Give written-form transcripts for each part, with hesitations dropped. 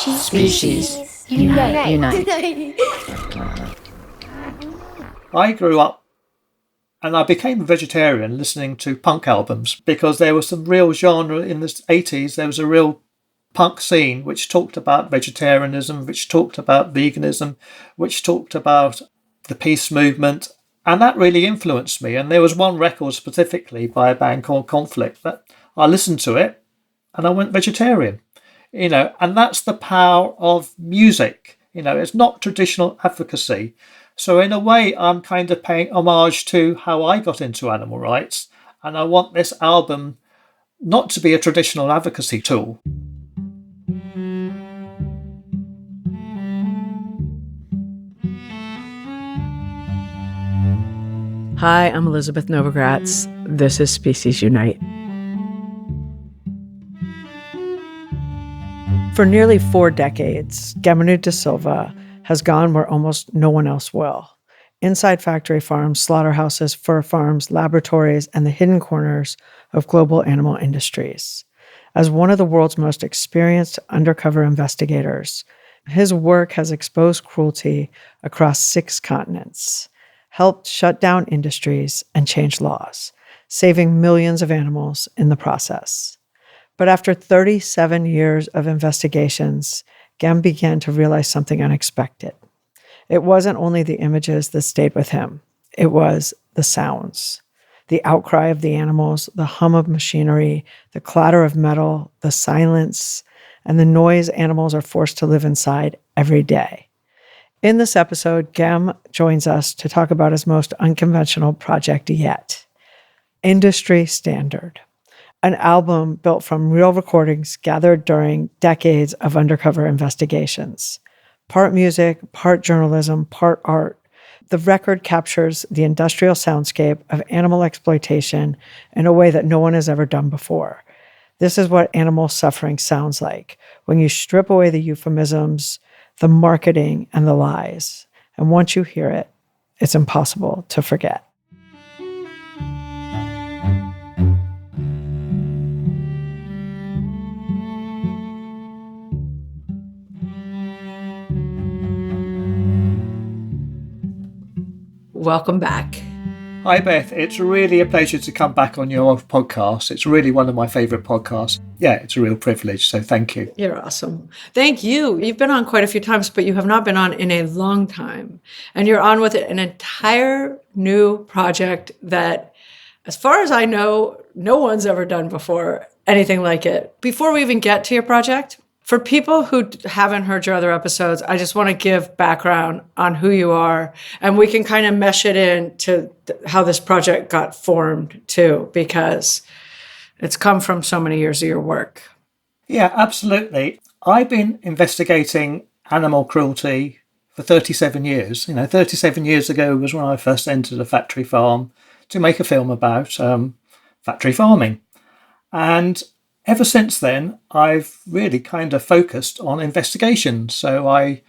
Species. Unite. I grew up and I became a vegetarian listening to punk albums because there was some real genre in the 80s. There was a real punk scene which talked about vegetarianism, which talked about veganism, which talked about the peace movement. And that really influenced me. And there was one record specifically by a band called Conflict that I listened to it and I went vegetarian. And that's the power of music. It's not traditional advocacy. So in a way, I'm kind of paying homage to how I got into animal rights. And I want this album not to be a traditional advocacy tool. Hi, I'm Elizabeth Novogratz. This is Species Unite. For nearly 4 decades, Gemunu de Silva has gone where almost no one else will. Inside factory farms, slaughterhouses, fur farms, laboratories, and the hidden corners of global animal industries. As one of the world's most experienced undercover investigators, his work has exposed cruelty across 6 continents, helped shut down industries and change laws, saving millions of animals in the process. But after 37 years of investigations, Gem began to realize something unexpected. It wasn't only the images that stayed with him. It was the sounds, the outcry of the animals, the hum of machinery, the clatter of metal, the silence, and the noise animals are forced to live inside every day. In this episode, Gem joins us to talk about his most unconventional project yet, Industry Standard, an album built from real recordings gathered during decades of undercover investigations. Part music, part journalism, part art. The record captures the industrial soundscape of animal exploitation in a way that no one has ever done before. This is what animal suffering sounds like when you strip away the euphemisms, the marketing, and the lies. And once you hear it, it's impossible to forget. Welcome back. Hi, Beth. It's really a pleasure to come back on your podcast. It's really one of my favourite podcasts. Yeah, it's a real privilege, so thank you. You're awesome. Thank you. You've been on quite a few times, but you have not been on in a long time. And you're on with an entire new project that, as far as I know, no one's ever done before, anything like it. Before we even get to your project, for people who haven't heard your other episodes, I just want to give background on who you are, and we can kind of mesh it into how this project got formed too, because it's come from so many years of your work. Yeah, absolutely. I've been investigating animal cruelty for 37 years. 37 years ago was when I first entered a factory farm to make a film about factory farming. And ever since then, I've really kind of focused on investigations. So I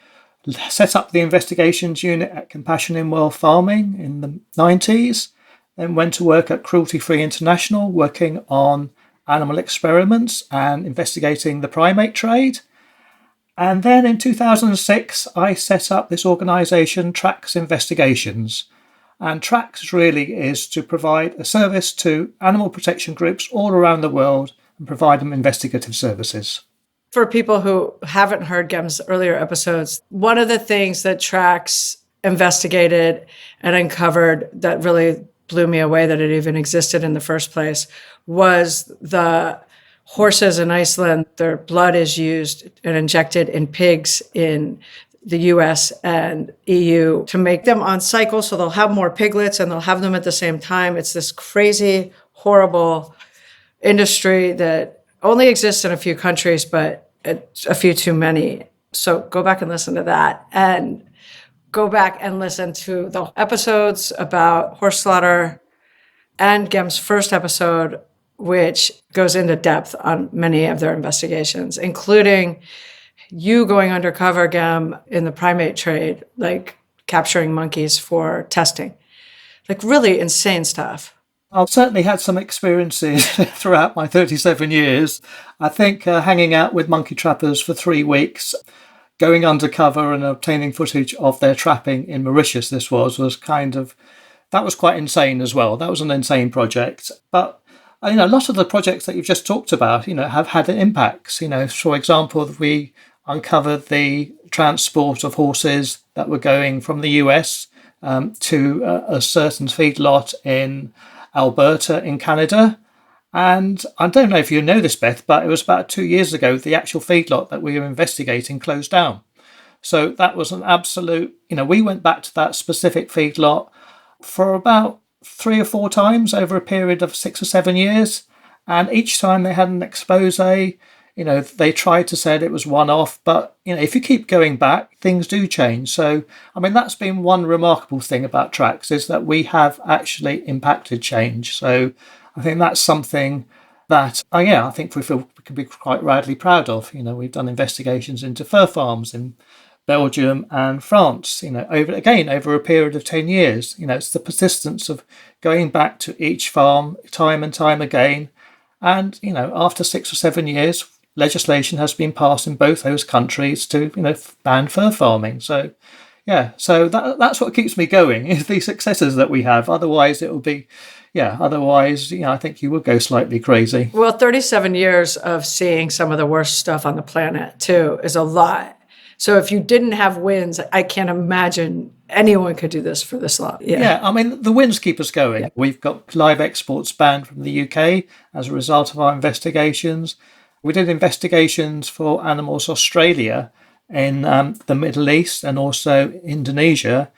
set up the investigations unit at Compassion in World Farming in the 90s, then went to work at Cruelty Free International, working on animal experiments and investigating the primate trade. And then in 2006, I set up this organisation, Tracks Investigations. And Tracks really is to provide a service to animal protection groups all around the world and provide them investigative services. For people who haven't heard Gem's earlier episodes, one of the things that Tracks investigated and uncovered that really blew me away that it even existed in the first place was the horses in Iceland. Their blood is used and injected in pigs in the US and EU to make them on cycle, so they'll have more piglets and they'll have them at the same time. It's this crazy, horrible industry that only exists in a few countries, but it's a few too many. So go back and listen to that, and go back and listen to the episodes about horse slaughter and Gem's first episode, which goes into depth on many of their investigations, including you going undercover, Gem, in the primate trade, like capturing monkeys for testing. Like really insane stuff. I've certainly had some experiences throughout my 37 years. I think hanging out with monkey trappers for 3 weeks, going undercover and obtaining footage of their trapping in Mauritius, that was quite insane as well. That was an insane project. But a lot of the projects that you've just talked about, have had impacts. For example, we uncovered the transport of horses that were going from the US to a certain feedlot in Alberta in Canada. And I don't know if you know this, Beth, but it was about 2 years ago, the actual feedlot that we were investigating closed down. So that was an absolute, we went back to that specific feedlot for about 3 or 4 times over a period of 6 or 7 years. And each time they had an expose, they tried to say it was one-off, but, if you keep going back, things do change. So, that's been one remarkable thing about tracks, is that we have actually impacted change. So I think that's something that, I think we feel we can be quite rightly proud of. We've done investigations into fur farms in Belgium and France, over a period of 10 years. It's the persistence of going back to each farm time and time again. And, after 6 or 7 years, legislation has been passed in both those countries to, ban fur farming. So, so that's what keeps me going, is the successes that we have. Otherwise, it will be, I think you would go slightly crazy. Well, 37 years of seeing some of the worst stuff on the planet, too, is a lot. So if you didn't have wins, I can't imagine anyone could do this for this long. Yeah, the wins keep us going. Yeah. We've got live exports banned from the UK as a result of our investigations. We did investigations for Animals Australia in the Middle East and also Indonesia.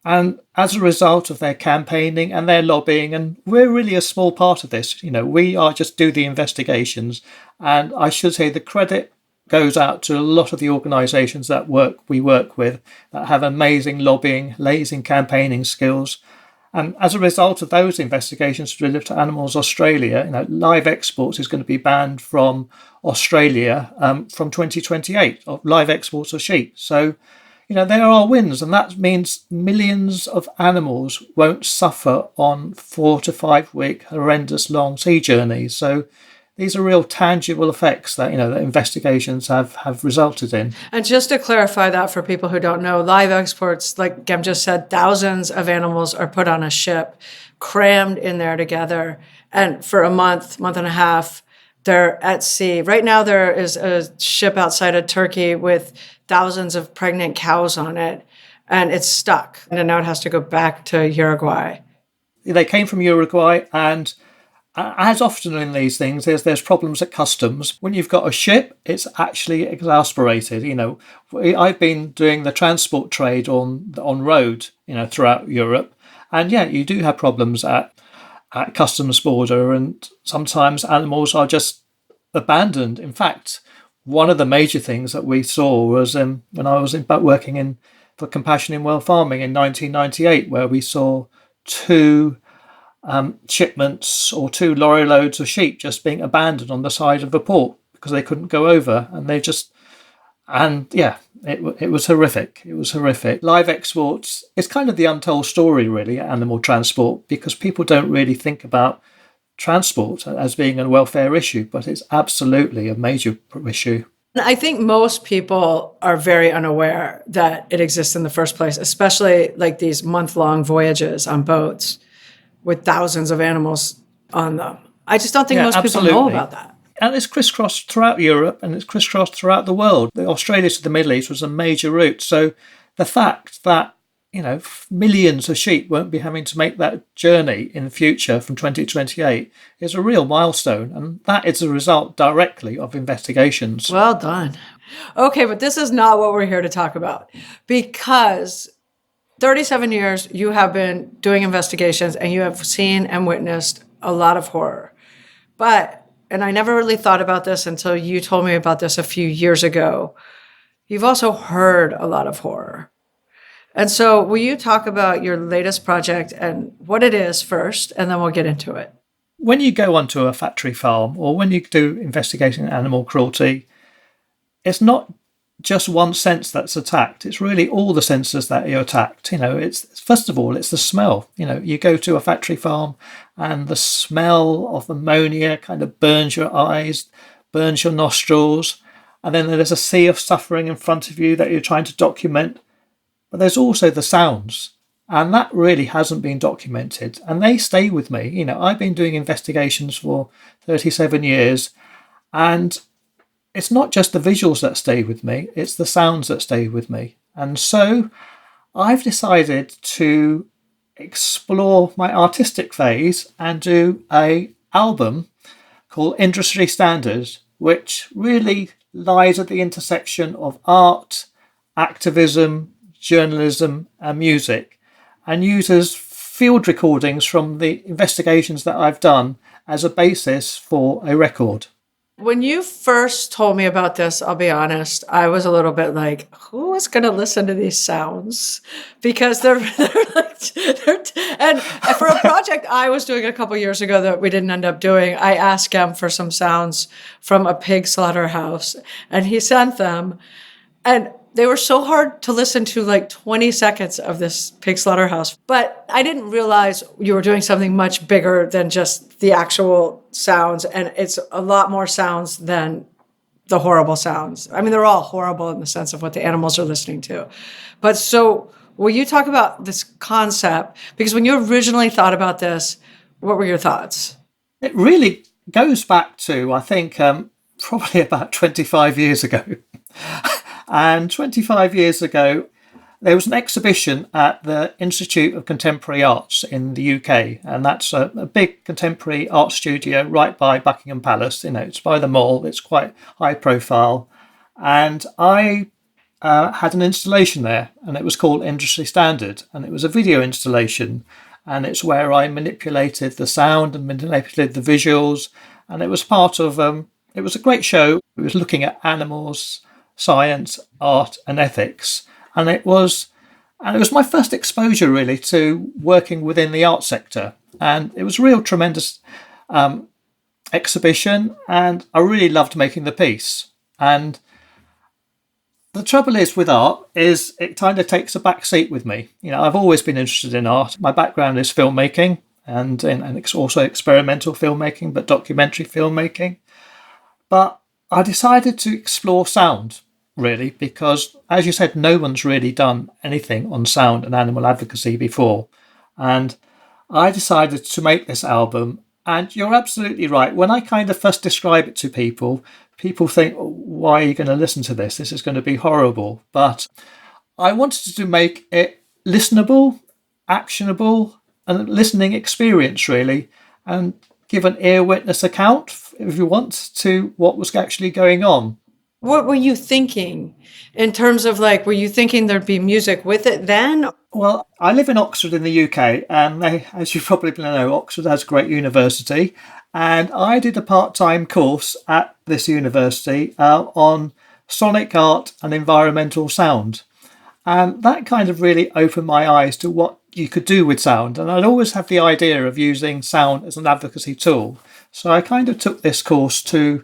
And as a result of their campaigning and their lobbying, and we're really a small part of this, we are just do the investigations. And I should say the credit goes out to a lot of the organisations that we work with that have amazing lobbying, amazing campaigning skills. And as a result of those investigations delivered to Animals Australia, live exports is going to be banned from Australia from 2028, of live exports of sheep. So, there are wins, and that means millions of animals won't suffer on 4 to 5 week horrendous long sea journeys. So these are real tangible effects that, that investigations have resulted in. And just to clarify that for people who don't know, live exports, like Gem just said, thousands of animals are put on a ship, crammed in there together. And for a month and a half, they're at sea. Right now, there is a ship outside of Turkey with thousands of pregnant cows on it, and it's stuck. And now it has to go back to Uruguay. They came from Uruguay, and as often in these things, there's problems at customs. When you've got a ship, it's actually exasperated. I've been doing the transport trade on road, throughout Europe, and you do have problems at customs border, and sometimes animals are just abandoned. In fact, one of the major things that we saw was when I was working for Compassion in World Farming in 1998, where we saw 2 shipments or 2 lorry loads of sheep just being abandoned on the side of the port because they couldn't go over, and it was horrific. It was horrific. Live exports is kind of the untold story, really, animal transport, because people don't really think about transport as being a welfare issue, but it's absolutely a major issue. I think most people are very unaware that it exists in the first place, especially like these month-long voyages on boats with thousands of animals on them. I just don't think most people know about that. And it's crisscrossed throughout Europe, and it's crisscrossed throughout the world. The Australia to the Middle East was a major route. So the fact that, millions of sheep won't be having to make that journey in the future from 2028 is a real milestone. And that is a result directly of investigations. Well done. Okay, but this is not what we're here to talk about, because 37 years you have been doing investigations and you have seen and witnessed a lot of horror. And I never really thought about this until you told me about this a few years ago. You've also heard a lot of horror. And so will you talk about your latest project and what it is first, and then we'll get into it. When you go onto a factory farm or when you do investigating animal cruelty, it's not just one sense that's attacked. It's really all the senses that are attacked. It's first of all, it's the smell. You go to a factory farm and the smell of ammonia kind of burns your eyes, burns your nostrils. And then there's a sea of suffering in front of you that you're trying to document. But there's also the sounds. And that really hasn't been documented. And they stay with me. I've been doing investigations for 37 years. And it's not just the visuals that stay with me, it's the sounds that stay with me. And so I've decided to explore my artistic phase and do an album called Industry Standard, which really lies at the intersection of art, activism, journalism, and music, and uses field recordings from the investigations that I've done as a basis for a record. When you first told me about this, I'll be honest, I was a little bit like, who is going to listen to these sounds? Because and for a project I was doing a couple years ago that we didn't end up doing, I asked him for some sounds from a pig slaughterhouse, and he sent them. And they were so hard to listen to, like 20 seconds of this pig slaughterhouse. But I didn't realize you were doing something much bigger than just the actual sounds. And it's a lot more sounds than the horrible sounds. I mean, they're all horrible in the sense of what the animals are listening to. But so will you talk about this concept? Because when you originally thought about this, what were your thoughts? It really goes back to, I think, probably about 25 years ago. And 25 years ago, there was an exhibition at the Institute of Contemporary Arts in the UK. And that's a big contemporary art studio right by Buckingham Palace. It's by the Mall. It's quite high profile. And I had an installation there, and it was called Industry Standard. And it was a video installation. And it's where I manipulated the sound and manipulated the visuals. And it was part of, it was a great show. It was looking at animals, science, art, and ethics, and it was my first exposure really to working within the art sector, and it was a real tremendous exhibition, and I really loved making the piece. And the trouble is with art is it kind of takes a back seat with me. I've always been interested in art. My background is filmmaking and it's also experimental filmmaking, but documentary filmmaking. But I decided to explore sound, really, because, as you said, no one's really done anything on sound and animal advocacy before. And I decided to make this album. And you're absolutely right. When I kind of first describe it to people, people think, why are you going to listen to this? This is going to be horrible. But I wanted to make it listenable, actionable, and a listening experience, really, and give an ear witness account, if you want, to what was actually going on. What were you thinking in terms of were you thinking there'd be music with it then? Well, I live in Oxford in the UK, and as you probably know, Oxford has a great university. And I did a part-time course at this university on sonic art and environmental sound. And that kind of really opened my eyes to what you could do with sound. And I'd always have the idea of using sound as an advocacy tool. So I kind of took this course to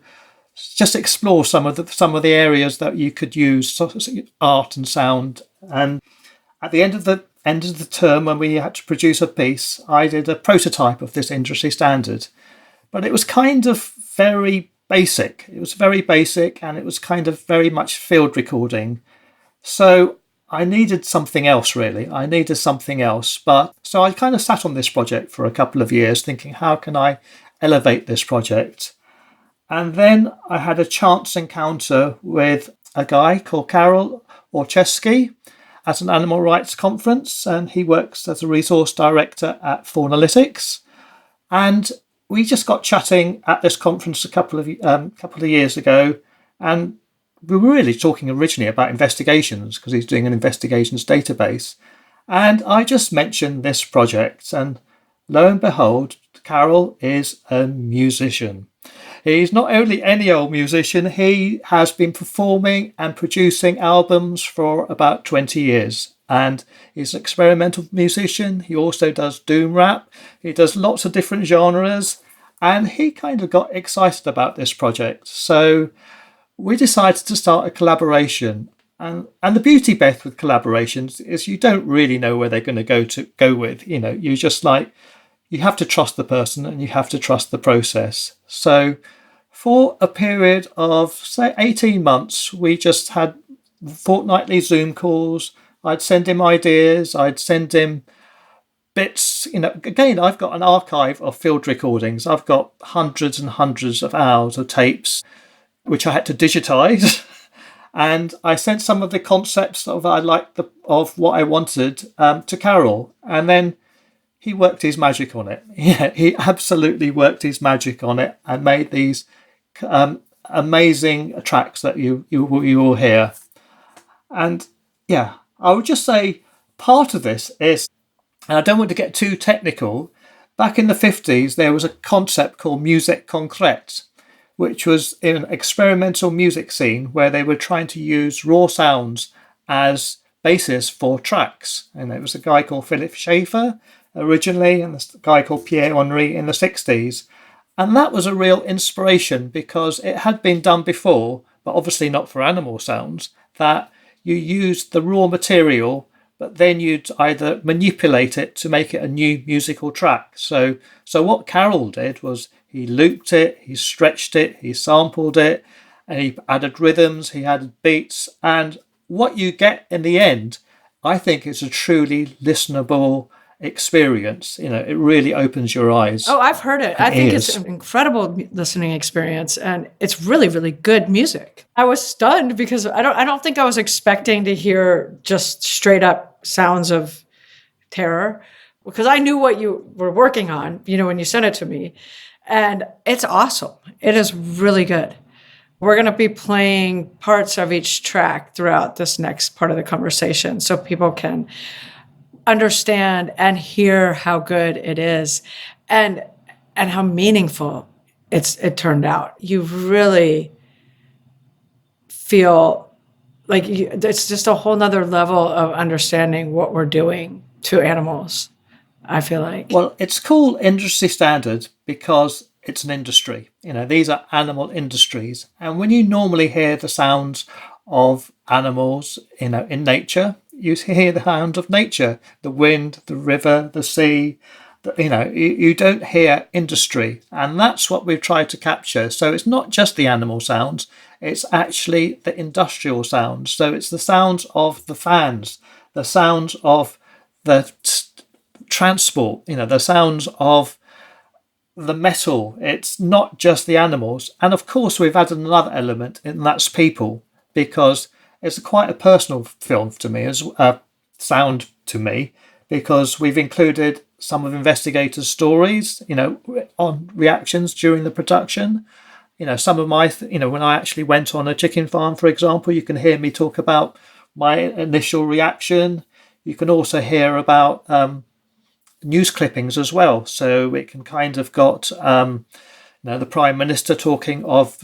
just explore some of the areas that you could use art and sound. And at the end of the term, when we had to produce a piece, I did a prototype of this industry standard. But it was kind of very basic. It was very basic, and it was kind of very much field recording. So I needed something else, really. I needed something else. So I kind of sat on this project for a couple of years thinking, how can I elevate this project? And then I had a chance encounter with a guy called Karol Orczewski at an animal rights conference, and he works as a resource director at Faunalytics. And we just got chatting at this conference a couple of years ago, and we were really talking originally about investigations because he's doing an investigations database. And I just mentioned this project, and lo and behold, Karol is a musician. He's not only any old musician, he has been performing and producing albums for about 20 years. And he's an experimental musician. He also does doom rap. He does lots of different genres. And he kind of got excited about this project. So we decided to start a collaboration. And the beauty, Beth, with collaborations is you don't really know where they're going to go with. You just you have to trust the person and you have to trust the process. So for a period of, say, 18 months, we just had fortnightly Zoom calls. I'd send him ideas. I'd send him bits. Again, I've got an archive of field recordings. I've got hundreds and hundreds of hours of tapes, which I had to digitize. And I sent some of the concepts of what I wanted to Carol. And then he worked his magic on it. Yeah, he absolutely worked his magic on it and made these amazing tracks that you will hear. And yeah, I would just say part of this is, and I don't want to get too technical, back in the 50s, there was a concept called musique concrète, which was in an experimental music scene where they were trying to use raw sounds as basis for tracks. And there was a guy called Philip Schaeffer originally, and a guy called Pierre Henry in the 60s. And that was a real inspiration because it had been done before, but obviously not for animal sounds, that you used the raw material, but then you'd either manipulate it to make it a new musical track. So what Carol did was he looped it, he stretched it, he sampled it, and he added rhythms, he added beats. And what you get in the end, I think, is a truly listenable experience. It really opens your eyes. Oh, I've heard it. I think it's an incredible listening experience, and it's really, really good music. I was stunned because I don't think I was expecting to hear just straight up sounds of terror, because I knew what you were working on, when you sent it to me. And it's awesome. It is really good. We're going to be playing parts of each track throughout this next part of the conversation so people can understand and hear how good it is and how meaningful it turned out. You really feel like it's just a whole nother level of understanding what we're doing to animals, I feel like. Well, it's called industry standard because it's an industry. These are animal industries. And when you normally hear the sounds of animals, in nature, you hear the sound of nature, the wind, the river, the sea. You don't hear industry. And that's what we've tried to capture. So it's not just the animal sounds, it's actually the industrial sounds. So it's the sounds of the fans, the sounds of the transport, the sounds of the metal. It's not just the animals. And of course, we've added another element, and that's people, because it's quite a personal film to me, as sound to me, because we've included some of investigators' stories, on reactions during the production. Some of my, when I actually went on a chicken farm, for example, you can hear me talk about my initial reaction. You can also hear about news clippings as well. So it can kind of got the Prime Minister talking of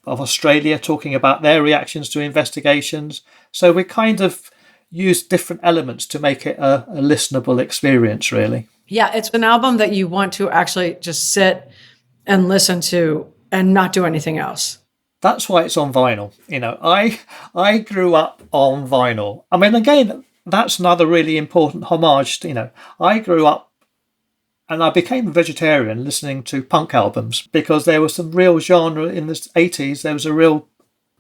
Australia, talking about their reactions to investigations. So we kind of use different elements to make it a listenable experience, really. Yeah, it's an album that you want to actually just sit and listen to and not do anything else. That's why it's on vinyl. I grew up on vinyl. I mean, again, that's another really important homage. I grew up and I became a vegetarian listening to punk albums because there was some real genre in the 80s. There was a real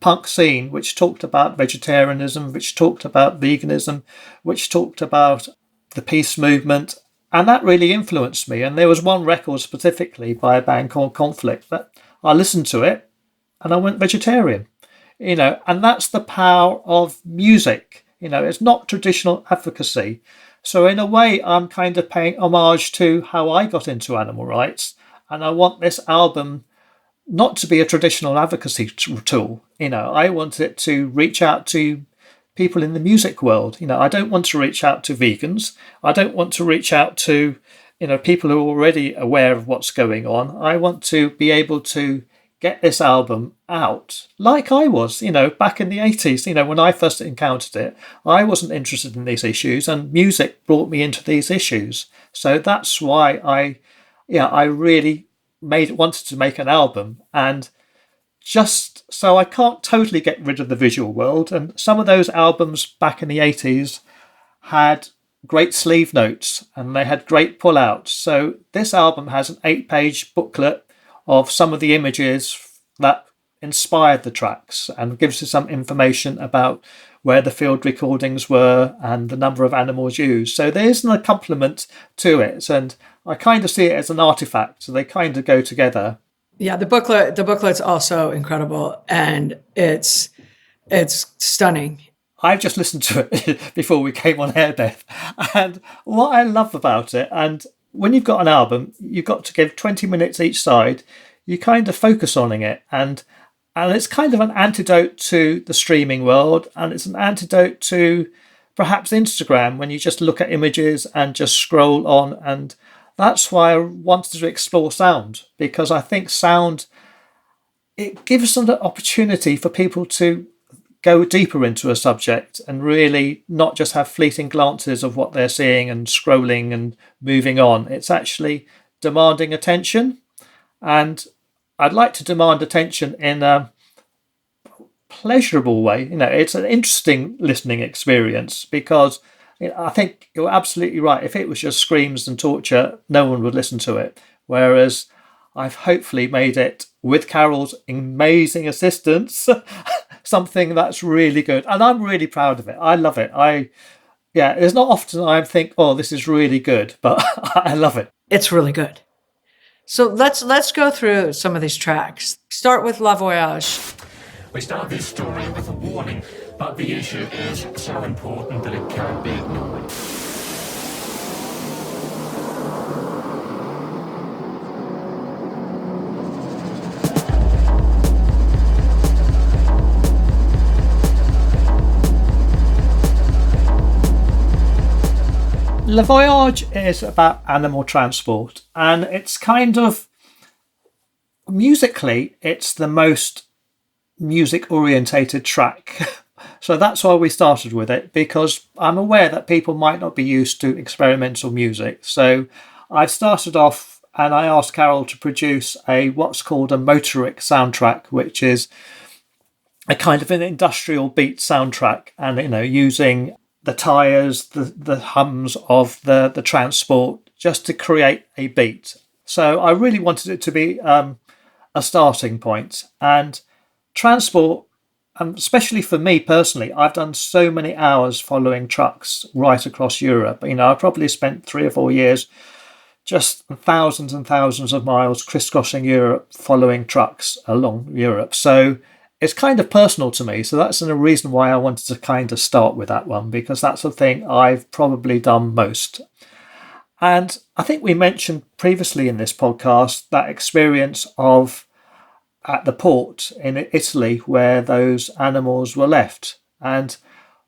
punk scene which talked about vegetarianism, which talked about veganism, which talked about the peace movement. And that really influenced me. And there was one record specifically by a band called Conflict that I listened to it and I went vegetarian. And that's the power of music. It's not traditional advocacy. So in a way, I'm kind of paying homage to how I got into animal rights. And I want this album not to be a traditional advocacy tool. I want it to reach out to people in the music world. I don't want to reach out to vegans. I don't want to reach out to, people who are already aware of what's going on. I want to be able to get this album out like I was, back in the 80s, when I first encountered it. I wasn't interested in these issues and music brought me into these issues. So that's why I really wanted to make an album. And just so I can't totally get rid of the visual world. And some of those albums back in the 80s had great sleeve notes and they had great pullouts. So this album has an 8-page booklet of some of the images that inspired the tracks and gives you some information about where the field recordings were and the number of animals used. So there is an accompaniment to it, and I kind of see it as an artifact. So they kind of go together. Yeah, the booklet's also incredible, and it's stunning. I've just listened to it before we came on air, Beth, and what I love about it, and when you've got an album, you've got to give 20 minutes each side. You kind of focus on it, and it's kind of an antidote to the streaming world, and it's an antidote to perhaps Instagram when you just look at images and just scroll on. And that's why I wanted to explore sound, because I think sound, it gives an opportunity for people to go deeper into a subject and really not just have fleeting glances of what they're seeing and scrolling and moving on. It's actually demanding attention. And I'd like to demand attention in a pleasurable way. It's an interesting listening experience, because I think you're absolutely right. If it was just screams and torture, no one would listen to it. Whereas I've hopefully made it, with Carol's amazing assistance, something that's really good. And I'm really proud of it. I love it. It's not often I think, oh, this is really good, but I love it. It's really good. So let's go through some of these tracks. Start with La Voyage. We start this story with a warning, but the issue is so important that it can't be ignored. Le Voyage is about animal transport, and it's kind of, musically, it's the most music-orientated track. So that's why we started with it, because I'm aware that people might not be used to experimental music. So I started off and I asked Carol to produce what's called a motoric soundtrack, which is a kind of an industrial beat soundtrack, and using the tyres, the hums of the transport, just to create a beat. So I really wanted it to be a starting point. And transport, especially for me personally, I've done so many hours following trucks right across Europe. I probably spent 3 or 4 years just thousands and thousands of miles crisscrossing Europe, following trucks along Europe. So it's kind of personal to me. So that's a reason why I wanted to kind of start with that one, because that's the thing I've probably done most. And I think we mentioned previously in this podcast that experience of at the port in Italy where those animals were left. And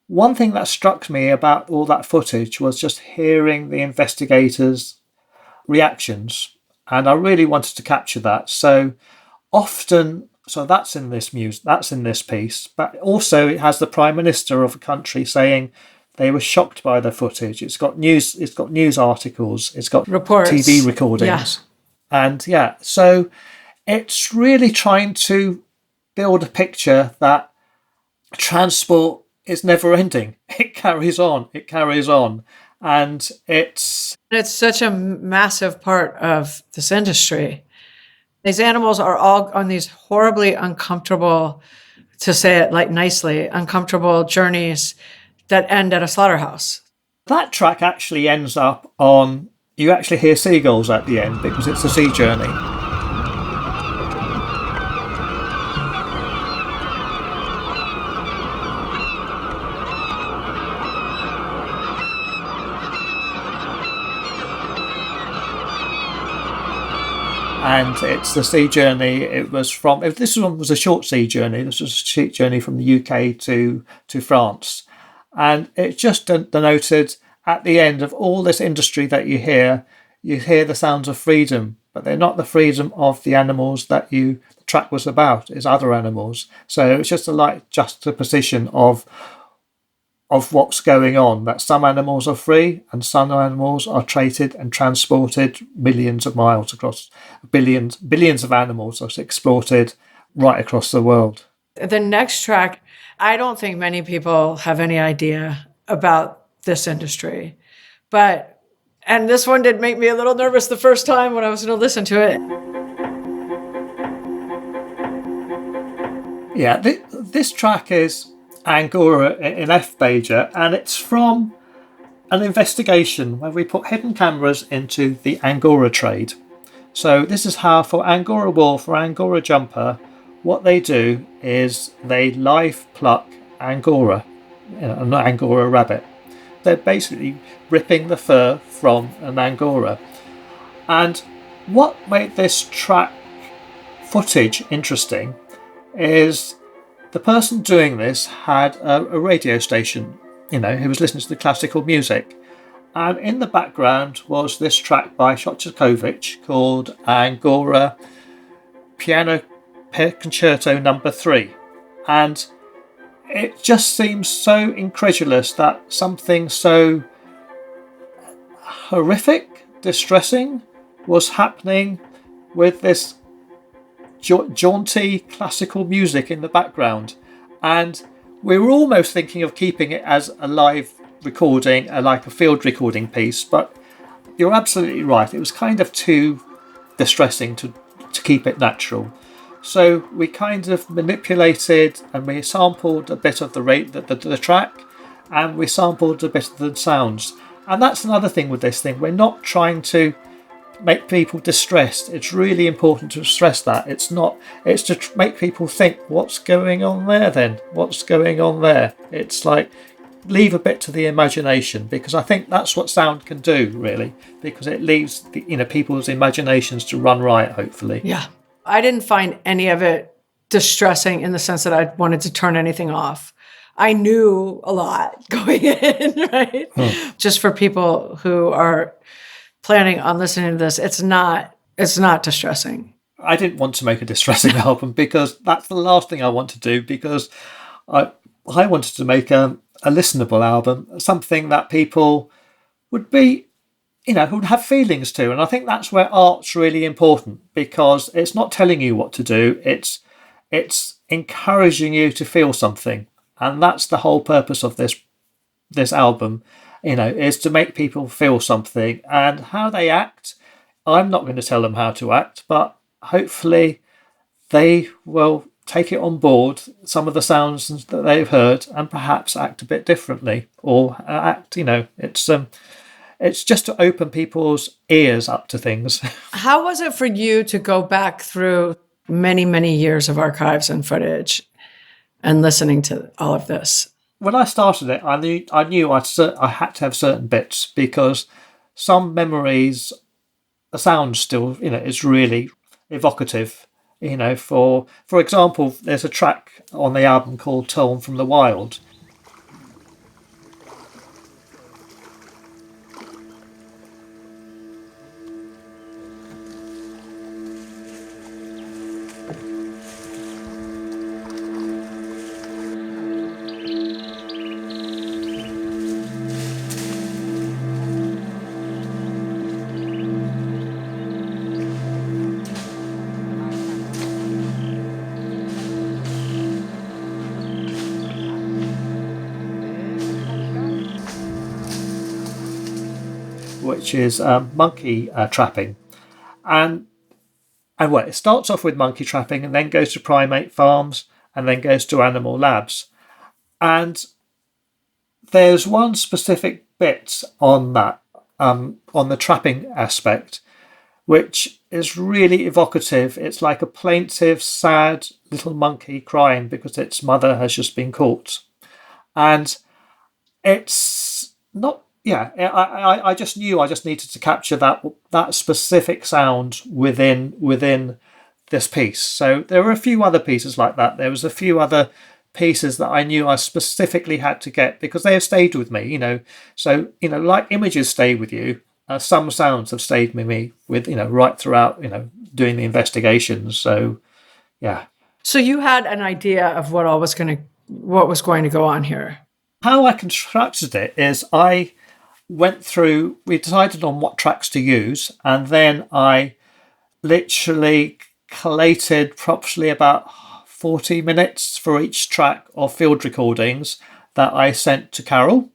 one thing that struck me about all that footage was just hearing the investigators' reactions. And I really wanted to capture that. So that's in this piece, but also it has the Prime Minister of a country saying they were shocked by the footage. It's got news articles, it's got reports, TV recordings. Yeah. And so it's really trying to build a picture that transport is never ending. It carries on. And it's such a massive part of this industry. These animals are all on these horribly uncomfortable, to say it like nicely, uncomfortable journeys that end at a slaughterhouse. That track actually ends up on, you actually hear seagulls at the end because it's a sea journey. And it's the sea journey. This one was a short sea journey. This was a sea journey from the UK to France. And it just denoted at the end of all this industry that you hear the sounds of freedom, but they're not the freedom of the animals that the track was about. It's other animals. So it's just a light juxtaposition of what's going on, that some animals are free and some animals are traded and transported millions of miles across, billions of animals are exploited right across the world. The next track, I don't think many people have any idea about this industry, and this one did make me a little nervous the first time when I was going to listen to it. Yeah, this track is Angora in F major, and it's from an investigation where we put hidden cameras into the Angora trade. So this is how, for Angora wool, for Angora jumper, what they do is they live pluck Angora, not Angora rabbit. They're basically ripping the fur from an Angora. And what made this track footage interesting is the person doing this had a radio station, he was listening to the classical music. And in the background was this track by Shostakovich called Angora Piano Concerto No. 3. And it just seems so incredulous that something so horrific, distressing, was happening with this jaunty classical music in the background. And we were almost thinking of keeping it as a live recording, like a field recording piece, but you're absolutely right. It was kind of too distressing to keep it natural. So we kind of manipulated and we sampled a bit of the track, and we sampled a bit of the sounds. And that's another thing with this thing. We're not trying to make people distressed. It's really important to stress that. It's to make people think, what's going on there then? What's going on there? It's like, leave a bit to the imagination, because I think that's what sound can do, really, because it leaves people's imaginations to run riot, hopefully. Yeah. I didn't find any of it distressing in the sense that I wanted to turn anything off. I knew a lot going in, right? Just for people who are planning on listening to this, it's not distressing. I didn't want to make a distressing album, because that's the last thing I want to do, because I wanted to make a listenable album, something that people would be, who would have feelings to. And I think that's where art's really important, because it's not telling you what to do, it's encouraging you to feel something. And that's the whole purpose of this album, is to make people feel something. And how they act, I'm not going to tell them how to act, but hopefully they will take it on board, some of the sounds that they've heard, and perhaps act a bit differently, or act, it's just to open people's ears up to things. How was it for you to go back through many, many years of archives and footage and listening to all of this? When I started it, I knew I had to have certain bits, because some memories, the sound still, is really evocative. For example, there's a track on the album called Torn from the Wild. Which is monkey trapping, and well, it starts off with monkey trapping, and then goes to primate farms, and then goes to animal labs. And there's one specific bit on that, on the trapping aspect, which is really evocative. It's like a plaintive, sad little monkey crying because its mother has just been caught, and it's not. Yeah, I just knew I just needed to capture that specific sound within this piece. So there were a few other pieces like that. There was a few other pieces that I knew I specifically had to get, because they have stayed with me. So like images stay with you. Some sounds have stayed with me right throughout. Doing the investigations. So yeah. So you had an idea of what was going to go on here. How I constructed it is we decided on what tracks to use, and then I literally collated probably about 40 minutes for each track of field recordings that I sent to Carol.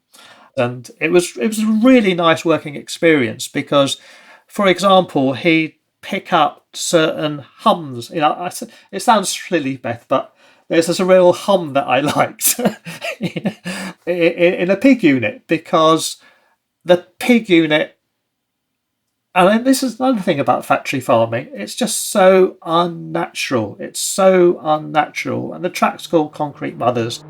And it was a really nice working experience because, for example, he'd pick up certain hums. It sounds silly, Beth, but there's this real hum that I liked in a pig unit, because the pig unit, and this is another thing about factory farming, it's just so unnatural. It's so unnatural. And the track's called Concrete Mothers.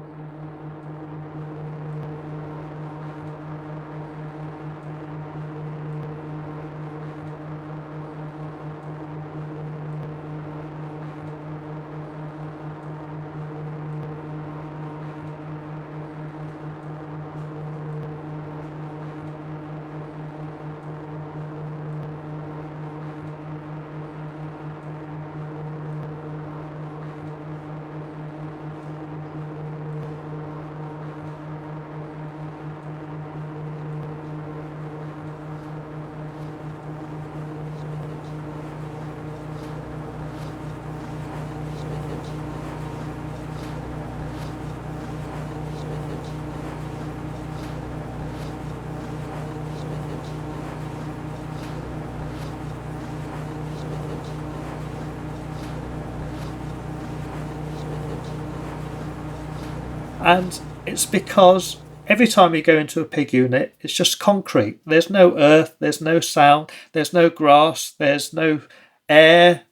And it's because every time you go into a pig unit, it's just concrete. There's no earth, there's no sound, there's no grass, there's no air,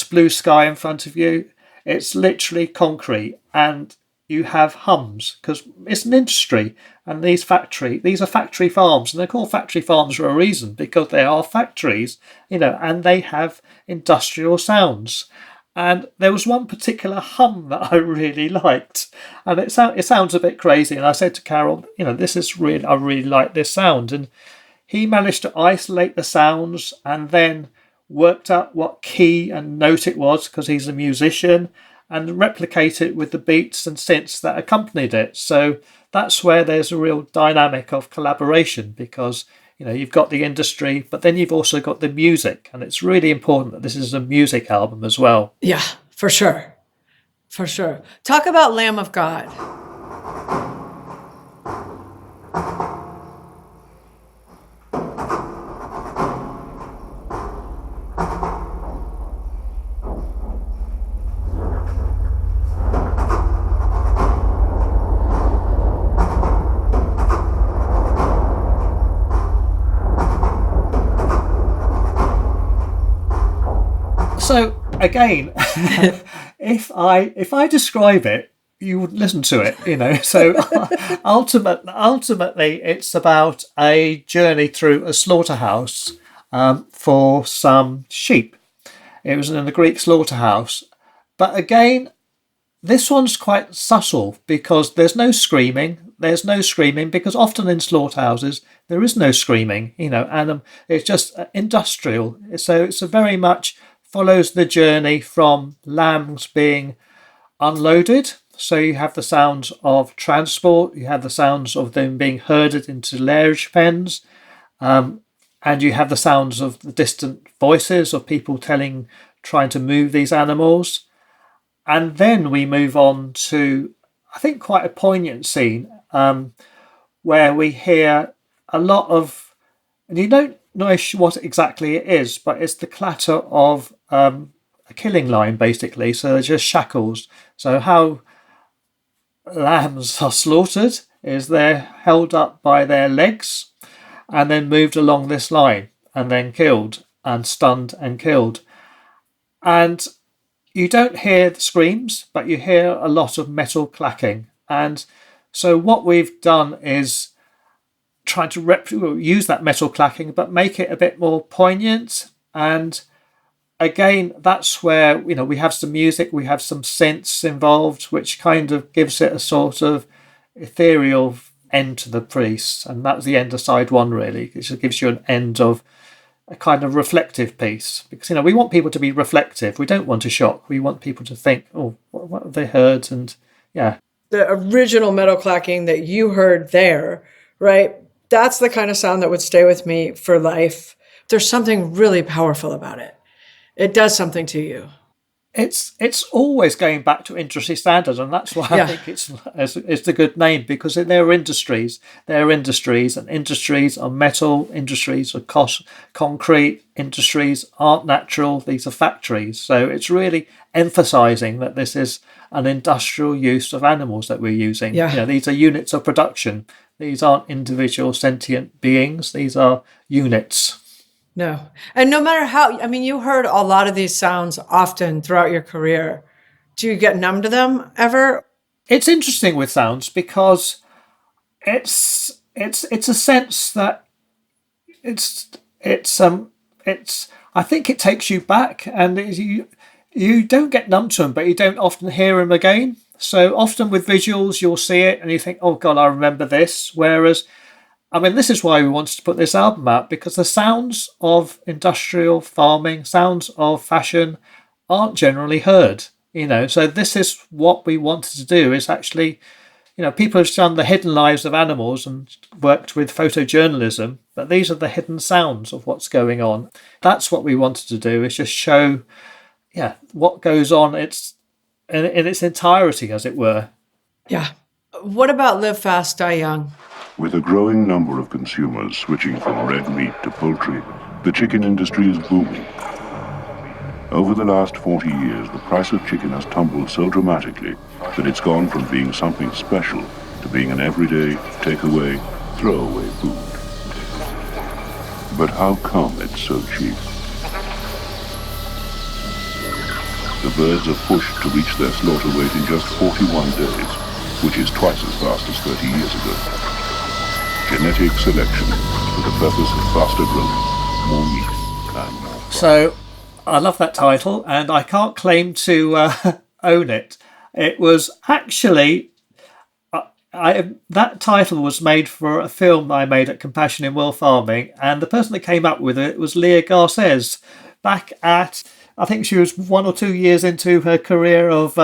blue sky in front of you. It's literally concrete, and you have hums because it's an industry. And these are factory farms, and they're called factory farms for a reason, because they are factories, and they have industrial sounds. And there was one particular hum that I really liked, and it sounds a bit crazy. And I said to Carol, this is I really like this sound. And he managed to isolate the sounds and then worked out what key and note it was, because he's a musician, and replicate it with the beats and synths that accompanied it. So that's where there's a real dynamic of collaboration, because you've got the industry, but then you've also got the music. And it's really important that this is a music album as well. Yeah, for sure. For sure. Talk about Lamb of God. So again, if I describe it, you would listen to it, So ultimately, it's about a journey through a slaughterhouse for some sheep. It was in the Greek slaughterhouse, but again, this one's quite subtle because there's no screaming. There's no screaming because often in slaughterhouses there is no screaming, and it's just industrial. So it's a very much follows the journey from lambs being unloaded. So you have the sounds of transport, you have the sounds of them being herded into lairage pens, and you have the sounds of the distant voices of people trying to move these animals. And then we move on to, I think, quite a poignant scene where we hear a lot of, and you don't know what exactly it is, but it's the clatter of a killing line, basically. So they're just shackles. So how lambs are slaughtered is they're held up by their legs and then moved along this line and then killed and stunned and killed. And you don't hear the screams, but you hear a lot of metal clacking. And so what we've done is trying to use that metal clacking, but make it a bit more poignant. And again, that's where, we have some music, we have some synths involved, which kind of gives it a sort of ethereal end to the piece. And that was the end of side one, really. It just gives you an end of a kind of reflective piece. Because, we want people to be reflective. We don't want to shock. We want people to think, oh, what have they heard? And yeah. The original metal clacking that you heard there, right? That's the kind of sound that would stay with me for life. There's something really powerful about it. It does something to you. It's always going back to industry standards, and that's why I think it's a good name, because they're industries. They're industries, and industries are metal, industries are concrete, industries aren't natural. These are factories. So it's really emphasising that this is an industrial use of animals that we're using. Yeah. These are units of production. These aren't individual sentient beings. These are units. No. And no matter how, you heard a lot of these sounds often throughout your career. Do you get numb to them ever? It's interesting with sounds because it's a sense that it's I think it takes you back, and you don't get numb to them, but you don't often hear them again. So often with visuals, you'll see it and you think, oh God, I remember this. Whereas, this is why we wanted to put this album out, because the sounds of industrial farming, sounds of fashion aren't generally heard, So this is what we wanted to do, is actually, people have done the hidden lives of animals and worked with photojournalism, but these are the hidden sounds of what's going on. That's what we wanted to do, is just show, what goes on in its entirety, as it were. Yeah. What about Live Fast, Die Young? With a growing number of consumers switching from red meat to poultry, the chicken industry is booming. Over the last 40 years, the price of chicken has tumbled so dramatically that it's gone from being something special to being an everyday, takeaway, throwaway food. But how come it's so cheap? The birds are pushed to reach their slaughter weight in just 41 days, which is twice as fast as 30 years ago. Genetic selection for the purpose of faster growth, more meat, and more fun. So, I love that title, and I can't claim to own it. It was actually, that title was made for a film I made at Compassion in World Farming, and the person that came up with it was Leah Garces, back at, I think she was 1 or 2 years into her career of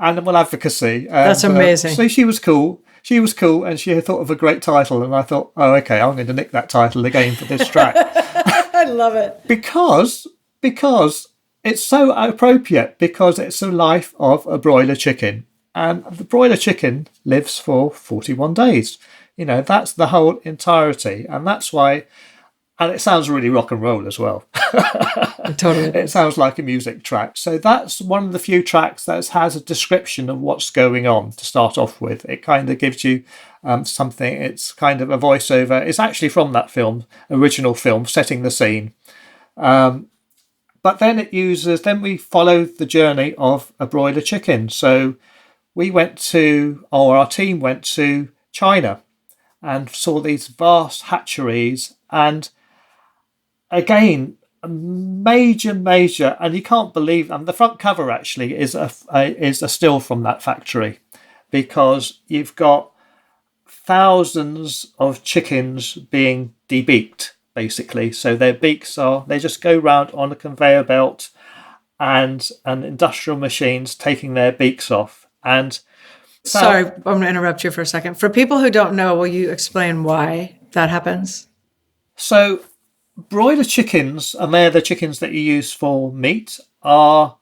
animal advocacy. That's amazing. So she was cool. And she had thought of a great title, and I thought, oh, okay, I'm going to nick that title again for this track. I love it. Because it's so appropriate, because it's the life of a broiler chicken. And the broiler chicken lives for 41 days. That's the whole entirety. And that's why, and it sounds really rock and roll as well. Totally. It sounds like a music track. So that's one of the few tracks that has a description of what's going on to start off with. It kind of gives you something. It's kind of a voiceover. It's actually from that film, original film, setting the scene. But then we follow the journey of a broiler chicken. So our team went to China and saw these vast hatcheries, and again, major, and you can't believe, and the front cover actually is a still from that factory, because you've got thousands of chickens being debeaked, basically. So their beaks they just go round on a conveyor belt, and industrial machines taking their beaks off. And sorry, I'm going to interrupt you for a second. For people who don't know, will you explain why that happens? So broiler chickens, and they're the chickens that you use for meat, are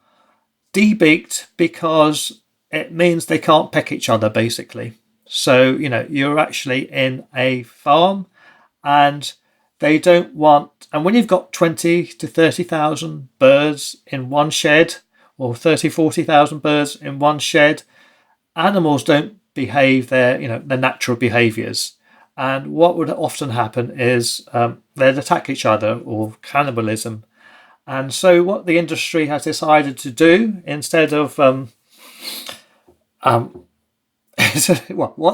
debeaked because it means they can't peck each other, basically. So, you're actually in a farm, and they don't want, and when you've got 20 to 30,000 birds in one shed, or 30, 40,000 birds in one shed, animals don't behave their natural behaviours. And what would often happen is they'd attack each other, or cannibalism. And so what the industry has decided to do, instead of what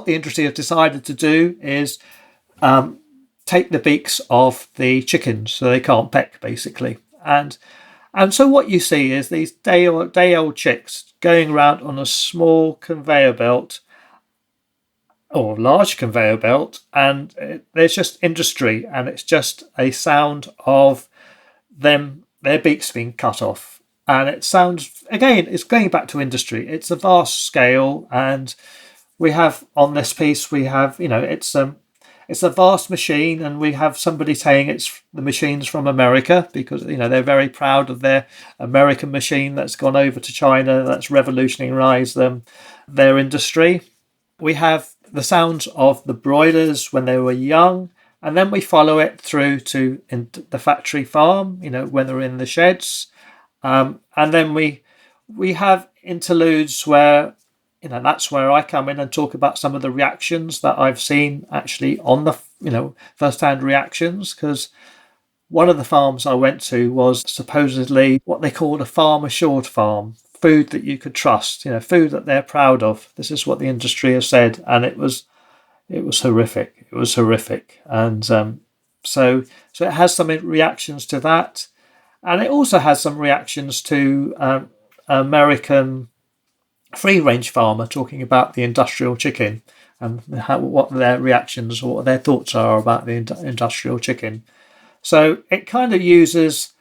the industry has decided to do is take the beaks off the chickens so they can't peck, basically. And so what you see is these day-old chicks going around on a small conveyor belt, or large conveyor belt, and there's just industry, and it's just a sound of their beaks being cut off. And it sounds, again, it's going back to industry. It's a vast scale, and we have on this piece, it's it's a vast machine, and we have somebody saying the machine's from America because they're very proud of their American machine that's gone over to China, that's revolutionised their industry. We have the sounds of the broilers when they were young, and then we follow it through to the factory farm, when they're in the sheds, and then we have interludes where that's where I come in and talk about some of the reactions that I've seen actually on the first-hand reactions, because one of the farms I went to was supposedly what they called a farm assured farm, food that you could trust, food that they're proud of. This is what the industry has said, and it was horrific. It was horrific, and so it has some reactions to that, and it also has some reactions to American free-range farmer talking about the industrial chicken and what their reactions or what their thoughts are about the industrial chicken. So it kind of uses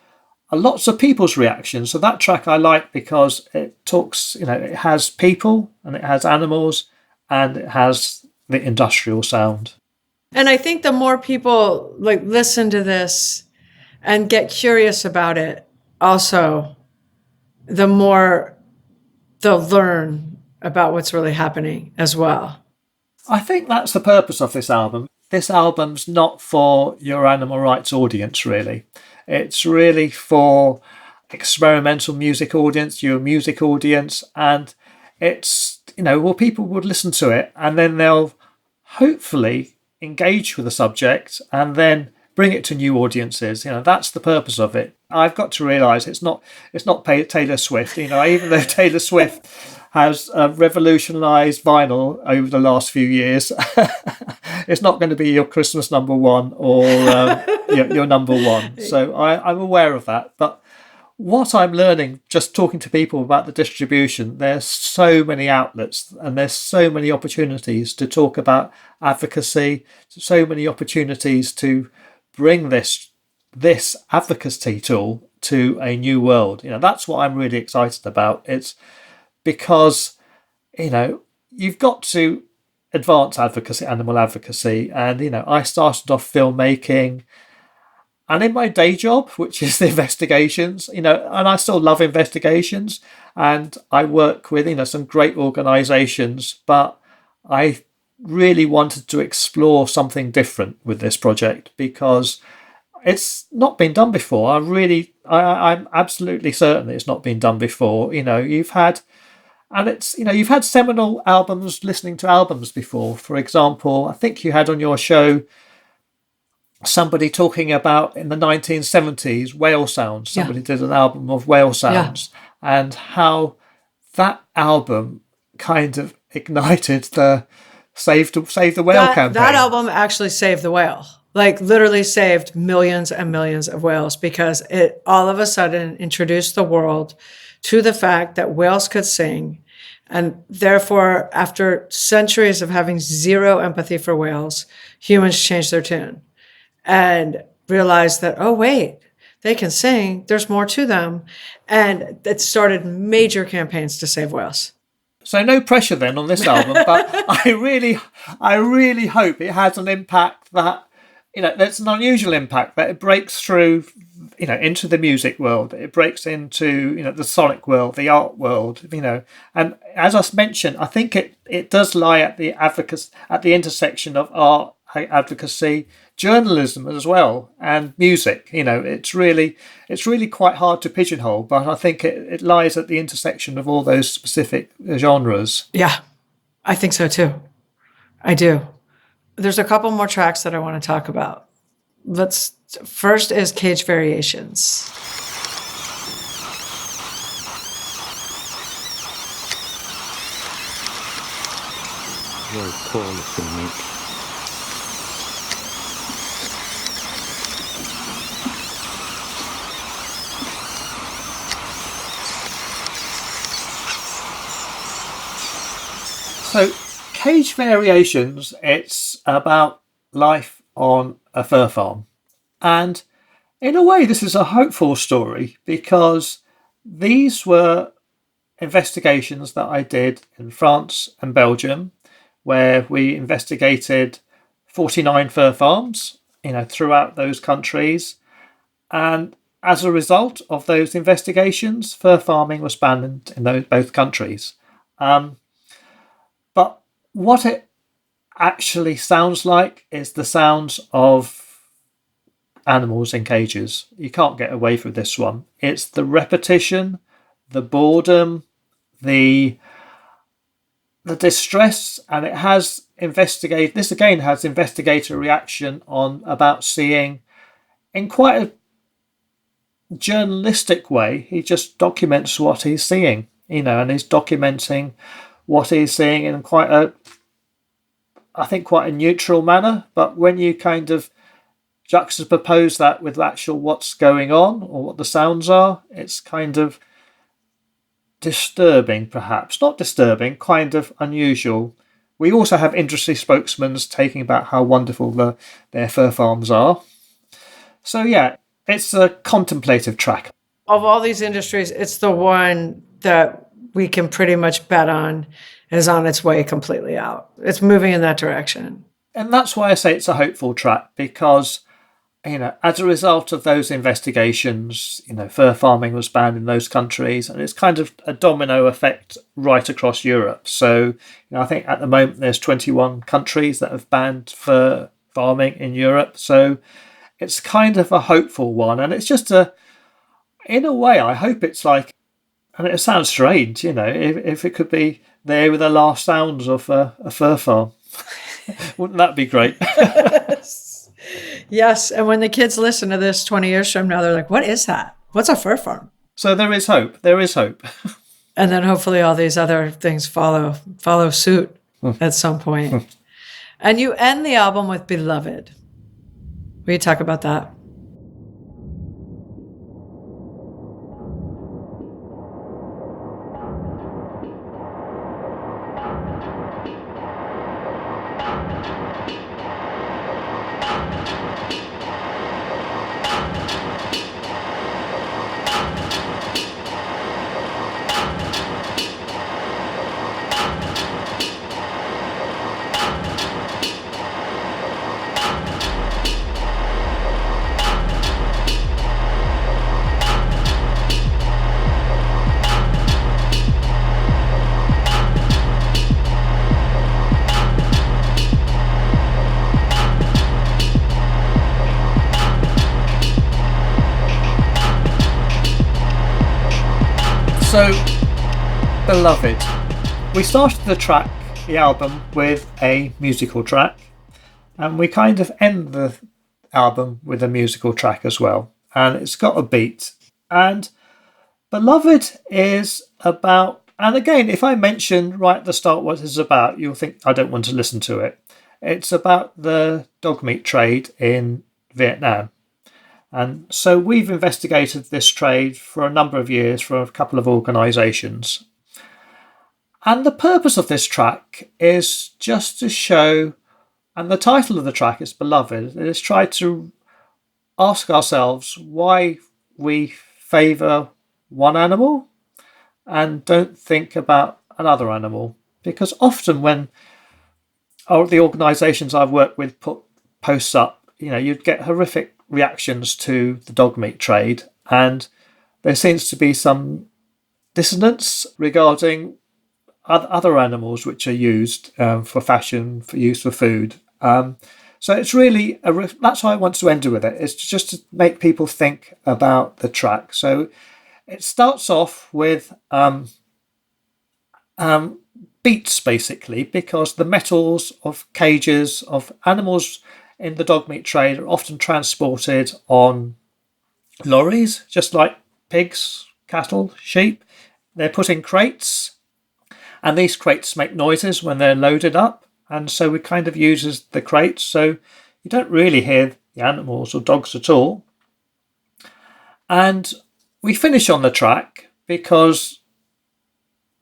lots of people's reactions. So that track I like because it talks, it has people and it has animals and it has the industrial sound. And I think the more people listen to this and get curious about it, also, the more they'll learn about what's really happening as well. I think that's the purpose of this album. This album's not for your animal rights audience, really. It's really for experimental music audience, your music audience, and it's, people would listen to it and then they'll hopefully engage with the subject and then bring it to new audiences. That's the purpose of it. I've got to realise it's not Taylor Swift. Even though Taylor Swift has revolutionised vinyl over the last few years, it's not going to be your Christmas number one or your number one. So I'm aware of that. But what I'm learning, just talking to people about the distribution, there's so many outlets and there's so many opportunities to talk about advocacy, so many opportunities to bring this advocacy tool to a new world. That's what I'm really excited about. It's because you've got to advance advocacy, animal advocacy, and I started off filmmaking, and in my day job, which is the investigations, and I still love investigations, and I work with some great organisations, but I really wanted to explore something different with this project because it's not been done before. I'm absolutely certain it's not been done before. You've had seminal albums listening to albums before. For example, I think you had on your show somebody talking about in the 1970s whale sounds. Somebody did an album of whale sounds and how that album kind of ignited the Save the Whale campaign. That album actually saved the whale. Literally saved millions and millions of whales because it all of a sudden introduced the world to the fact that whales could sing. And therefore, after centuries of having zero empathy for whales, humans changed their tune and realized that, oh, wait, they can sing. There's more to them. And it started major campaigns to save whales. So no pressure then on this album, but I really hope it has an impact that, that's an unusual impact, that it breaks through, into the music world. It breaks into, the sonic world, the art world, and as I mentioned, I think it does lie at the advocacy, at the intersection of art, advocacy, journalism as well, and music. It's really quite hard to pigeonhole, but I think it lies at the intersection of all those specific genres. Yeah, I think so too. I do. There's a couple more tracks that I want to talk about. First is Cage Variations. Very cool looking meat. So, Cage Variations, it's about life on a fur farm. And in a way, this is a hopeful story because these were investigations that I did in France and Belgium, where we investigated 49 fur farms, throughout those countries. And as a result of those investigations, fur farming was banned in both countries. But what it actually sounds like is the sounds of animals in cages. You can't get away from this one. It's the repetition, the boredom, the distress, and it has this again has investigator reaction about seeing, in quite a journalistic way, he just documents what he's seeing, and he's documenting what he's seeing in quite a neutral manner. But when you kind of juxtapose that with actual what's going on or what the sounds are, it's kind of disturbing, perhaps. Not disturbing, kind of unusual. We also have industry spokesmen talking about how wonderful their fur farms are. So yeah, it's a contemplative track. Of all these industries, it's the one that we can pretty much bet on is on its way completely out. It's moving in that direction. And that's why I say it's a hopeful track, because as a result of those investigations, fur farming was banned in those countries, and it's kind of a domino effect right across Europe. So, I think at the moment there's 21 countries that have banned fur farming in Europe. So it's kind of a hopeful one. And it's just in a way, I hope it's like, and it sounds strange, if it could be there with the last sounds of a fur farm. Wouldn't that be great? Yes, and when the kids listen to this 20 years from now, they're like, what is that? What's a fur farm? So there is hope. There is hope. And then hopefully all these other things follow suit at some point. And you end the album with Beloved. Will you talk about that? So, Beloved. We started the album, with a musical track, and we kind of end the album with a musical track as well. And it's got a beat. And Beloved is about, and again, if I mention right at the start what it's about, you'll think I don't want to listen to it. It's about the dog meat trade in Vietnam. And so we've investigated this trade for a number of years for a couple of organisations. And the purpose of this track is just to show, and the title of the track is Beloved, it is try to ask ourselves why we favour one animal and don't think about another animal. Because often when the organisations I've worked with put posts up, you'd get horrific reactions to the dog meat trade, and there seems to be some dissonance regarding other animals which are used for fashion, for use for food. So it's really that's why I want to end with it. It's just to make people think about the track. So it starts off with beats, basically, because the metals of cages of animals in the dog meat trade are often transported on lorries, just like pigs, cattle, sheep. They're put in crates, and these crates make noises when they're loaded up, and so we kind of uses the crates, so you don't really hear the animals or dogs at all. And we finish on the track because,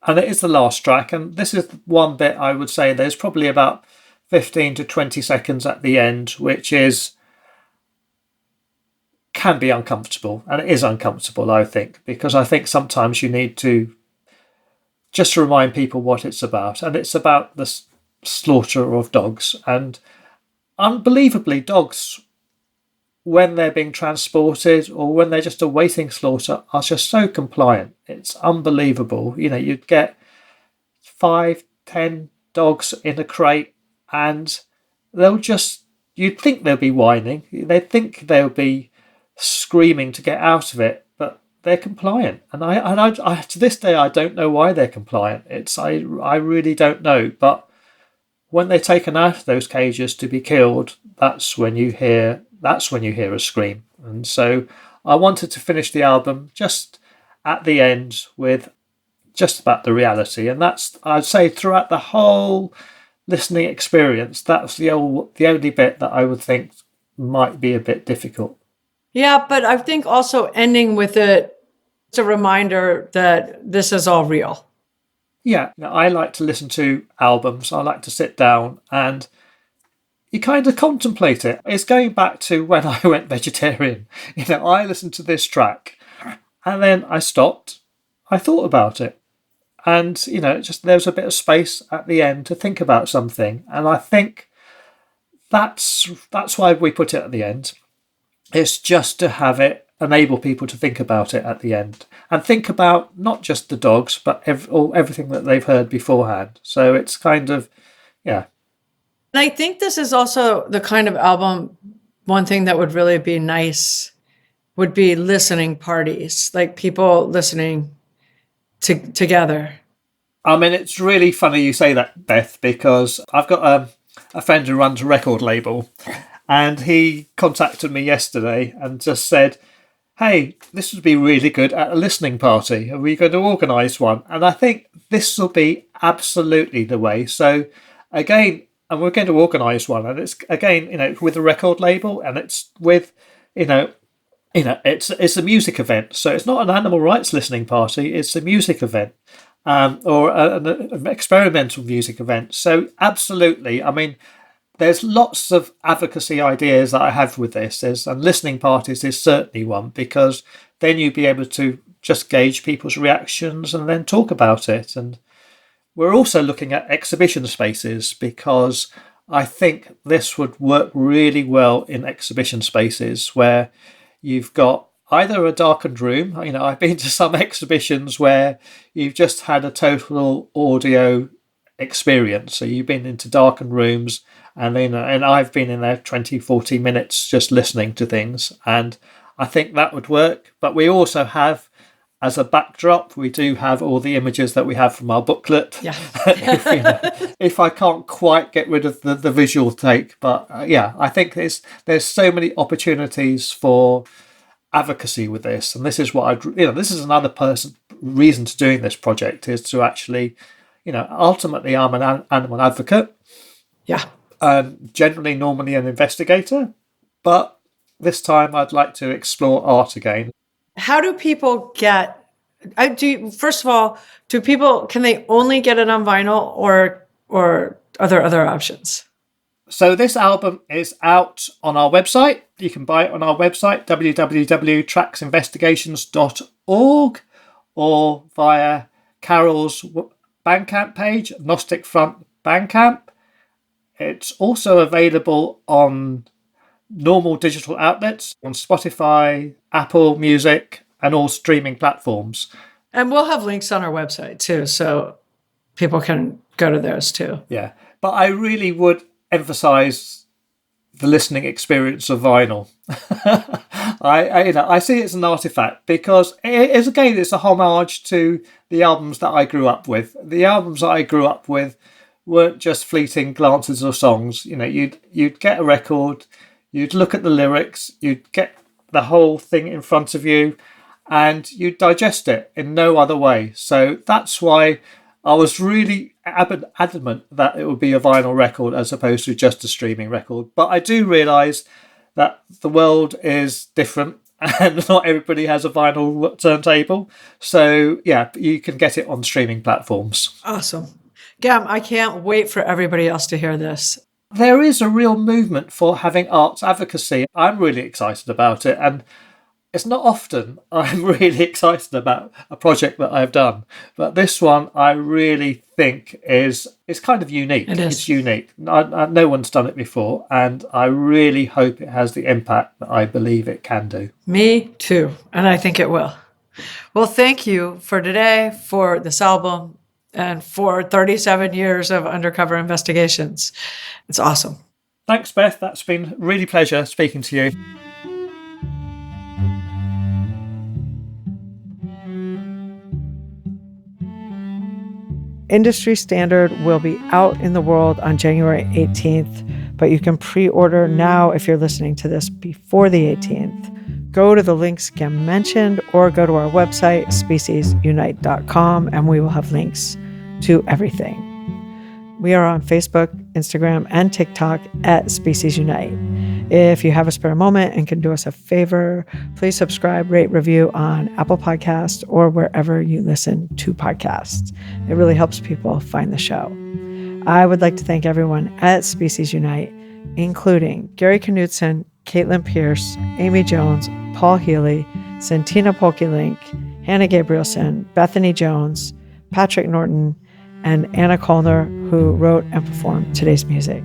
and it is the last track, and this is one bit I would say there's probably about 15 to 20 seconds at the end, which can be uncomfortable. And it is uncomfortable, I think, because I think sometimes you need to just remind people what it's about. And it's about the slaughter of dogs. And unbelievably, dogs, when they're being transported or when they're just awaiting slaughter, are just so compliant. It's unbelievable. You'd get 5, 10 dogs in a crate, and you'd think they'll be whining. They'd think they'll be screaming to get out of it, but they're compliant. And I to this day, I don't know why they're compliant. I really don't know. But when they're taken out of those cages to be killed, that's when you hear a scream. And so I wanted to finish the album just at the end with just about the reality. And that's, I'd say, throughout the whole listening experience, that's the only bit that I would think might be a bit difficult. Yeah, but I think also ending with it's a reminder that this is all real. Yeah, I like to listen to albums. I like to sit down and you kind of contemplate it. It's going back to when I went vegetarian. I listened to this track and then I stopped. I thought about it. And, just there was a bit of space at the end to think about something. And I think that's why we put it at the end. It's just to have it enable people to think about it at the end and think about not just the dogs, but everything that they've heard beforehand. So it's kind of, yeah. And I think this is also the kind of album, one thing that would really be nice would be listening parties, like people listening together. I mean, it's really funny you say that, Beth, because I've got a friend who runs a record label, and he contacted me yesterday and just said, hey, this would be really good at a listening party. Are we going to organise one? And I think this will be absolutely the way. So again, and we're going to organise one, and it's again, with a record label, and it's with, it's a music event. So it's not an animal rights listening party; it's a music event, or an experimental music event. So absolutely, I mean, there's lots of advocacy ideas that I have with this, and listening parties is certainly one, because then you'd be able to just gauge people's reactions and then talk about it. And we're also looking at exhibition spaces, because I think this would work really well in exhibition spaces where you've got either a darkened room. I've been to some exhibitions where you've just had a total audio experience. So you've been into darkened rooms, and I've been in there 20-40 minutes just listening to things, and I think that would work. But we also have, as a backdrop, we do have all the images that we have from our booklet. Yeah. if I can't quite get rid of the visual take, but I think there's so many opportunities for advocacy with this, and this is what this is another reason to doing this project, is to actually, ultimately I'm an animal advocate. Yeah. Generally, normally an investigator, but this time I'd like to explore art again. How do people get? First of all, can they only get it on vinyl, or are there other options? So this album is out on our website. You can buy it on our website, www.tracksinvestigations.org, or via Carol's Bandcamp page, Gnostic Front Bandcamp. It's also available on normal digital outlets, on Spotify, Apple Music, and all streaming platforms. And we'll have links on our website too, so people can go to those too. Yeah, but I really would emphasize the listening experience of vinyl. I see it as an artifact, because it's a homage to the albums that I grew up with. The albums that I grew up with weren't just fleeting glances of songs. You'd get a record, you'd look at the lyrics, you'd get the whole thing in front of you, and you'd digest it in no other way. So that's why I was really adamant that it would be a vinyl record as opposed to just a streaming record. But I do realise that the world is different and not everybody has a vinyl turntable. So, you can get it on streaming platforms. Awesome. Gam, I can't wait for everybody else to hear this. There is a real movement for having arts advocacy. I'm really excited about it. And It's not often I'm really excited about a project that I've done, but this one I really think is kind of unique. It is. It's unique. No one's done it before, and I really hope it has the impact that I believe it can do. Me too, and I think it will. Well, thank you for today, for this album, and for 37 years of undercover investigations. It's awesome. Thanks, Beth. That's been really pleasure speaking to you. Industry Standard will be out in the world on January 18th, but you can pre-order now if you're listening to this before the 18th. Go to the links Gem mentioned or go to our website, speciesunite.com, and we will have links to everything. We are on Facebook, Instagram, and TikTok at Species Unite. If you have a spare moment and can do us a favor, please subscribe, rate, review on Apple Podcasts or wherever you listen to podcasts. It really helps people find the show. I would like to thank everyone at Species Unite, including Gary Knudsen, Caitlin Pierce, Amy Jones, Paul Healy, Santina Polkilink, Hannah Gabrielson, Bethany Jones, Patrick Norton, and Anna Kolner, who wrote and performed today's music.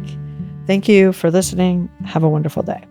Thank you for listening. Have a wonderful day.